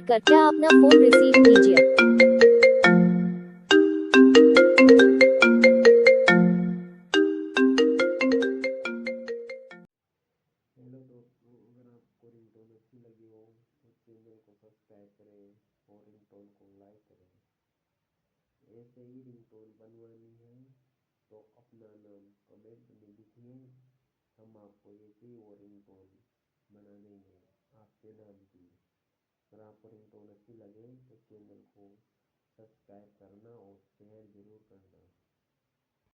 कृपया अपना phone receive कीजिए। हेलो दोस्तों, अगर आपको रिंगटोन अच्छी लगी हो तो चैनल को सब्सक्राइब करें और रिंगटोन को लाइक करें। ऐसे ही रिंगटोन बनवानी है तो अपना नाम कमेंट में लिखिए, हम आपको ऐसे ही वो रिंगटोन बना देंगे आपके नाम की। अगर आपको रिंगटोन अच्छी लगे तो चैनल को सब्सक्राइब करना और शेयर ज़रूर करना।